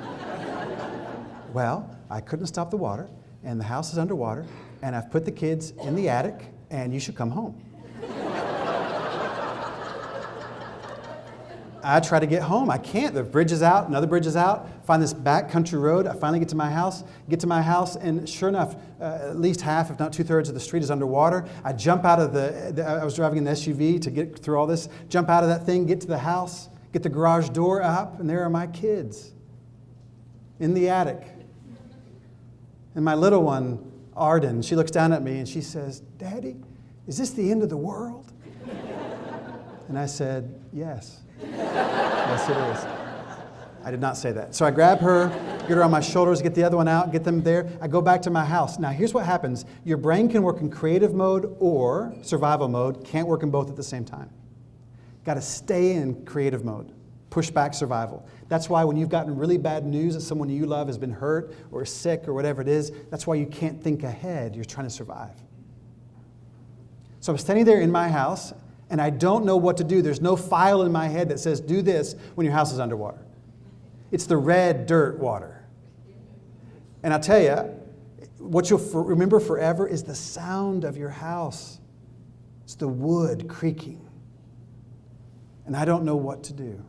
Well, I couldn't stop the water and the house is underwater and I've put the kids in the attic and you should come home. I try to get home. I can't. The bridge is out. Another bridge is out. Find this back country road. I finally get to my house. And sure enough, at least half, if not 2/3 of the street is underwater. I jump out of I was driving an SUV to get through all this. Jump out of that thing, get to the house, get the garage door up, and there are my kids in the attic. And my little one, Arden, she looks down at me and she says, Daddy, is this the end of the world? And I said, yes. Yes, it is. I did not say that. So I grab her, get her on my shoulders, get the other one out, get them there. I go back to my house. Now, here's what happens. Your brain can work in creative mode or survival mode. Can't work in both at the same time. Got to stay in creative mode. Push back survival. That's why when you've gotten really bad news that someone you love has been hurt or sick or whatever it is, that's why you can't think ahead. You're trying to survive. So I'm standing there in my house, and I don't know what to do. There's no file in my head that says, do this when your house is underwater. It's the red dirt water. And I'll tell you, what you'll remember forever is the sound of your house. It's the wood creaking. And I don't know what to do.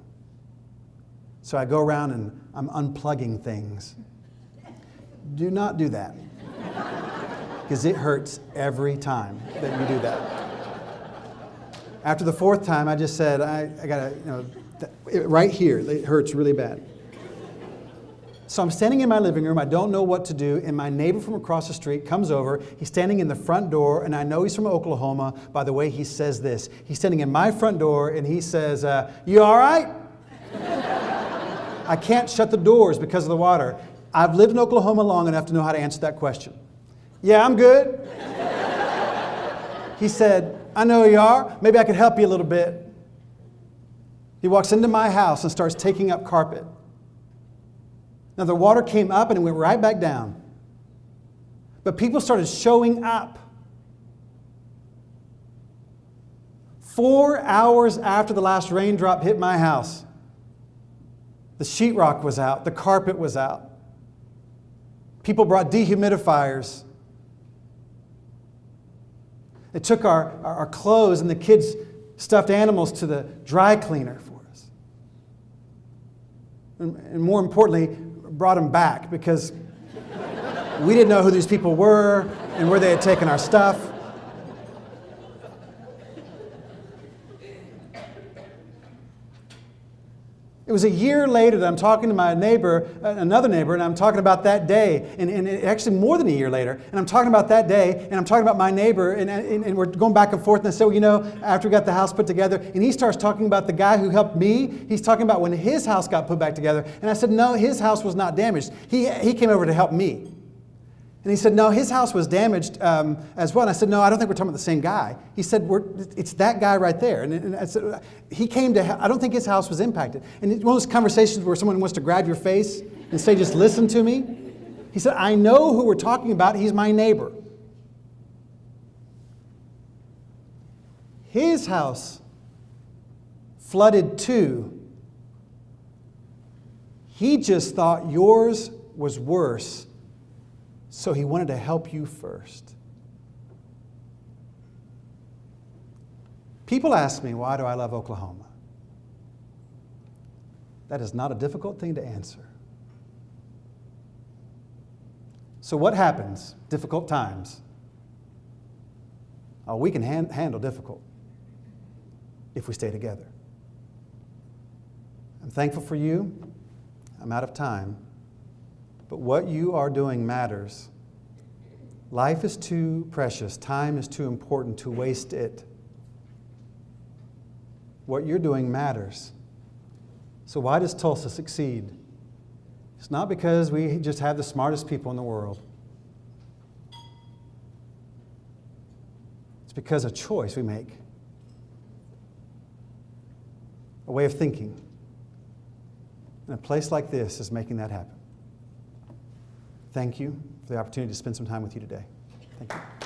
So I go around and I'm unplugging things. Do not do that. Because it hurts every time that you do that. After the fourth time, I just said, I got to, right here, it hurts really bad. So I'm standing in my living room. I don't know what to do. And my neighbor from across the street comes over. He's standing in the front door. And I know he's from Oklahoma by the way he says this. He's standing in my front door and he says, you all right? I can't shut the doors because of the water. I've lived in Oklahoma long enough to know how to answer that question. Yeah, I'm good. He said, I know you are. Maybe I could help you a little bit. He walks into my house and starts taking up carpet. Now the water came up and it went right back down. But people started showing up. 4 hours after the last raindrop hit my house, the sheetrock was out, the carpet was out. People brought dehumidifiers. They took our clothes and the kids' stuffed animals to the dry cleaner for us. And more importantly, brought them back because we didn't know who these people were and where they had taken our stuff. It was a year later that I'm talking to my neighbor, another neighbor, and I'm talking about that day, and actually more than a year later, and I'm talking about that day, and I'm talking about my neighbor, and we're going back and forth, and I said, well, you know, after we got the house put together, and he starts talking about the guy who helped me. He's talking about when his house got put back together, and I said, no, his house was not damaged. He came over to help me. And he said, no, his house was damaged as well. And I said, no, I don't think we're talking about the same guy. He said, it's that guy right there. And I said, he came to, I don't think his house was impacted. And it's one of those conversations where someone wants to grab your face and say, just listen to me. He said, I know who we're talking about. He's my neighbor. His house flooded too. He just thought yours was worse. So he wanted to help you first. People ask me, why do I love Oklahoma? That is not a difficult thing to answer. So what happens? Difficult times. Oh, we can handle difficult if we stay together. I'm thankful for you. I'm out of time. But what you are doing matters. Life is too precious. Time is too important to waste it. What you're doing matters. So why does Tulsa succeed? It's not because we just have the smartest people in the world. It's because a choice we make, a way of thinking. And a place like this is making that happen. Thank you for the opportunity to spend some time with you today. Thank you.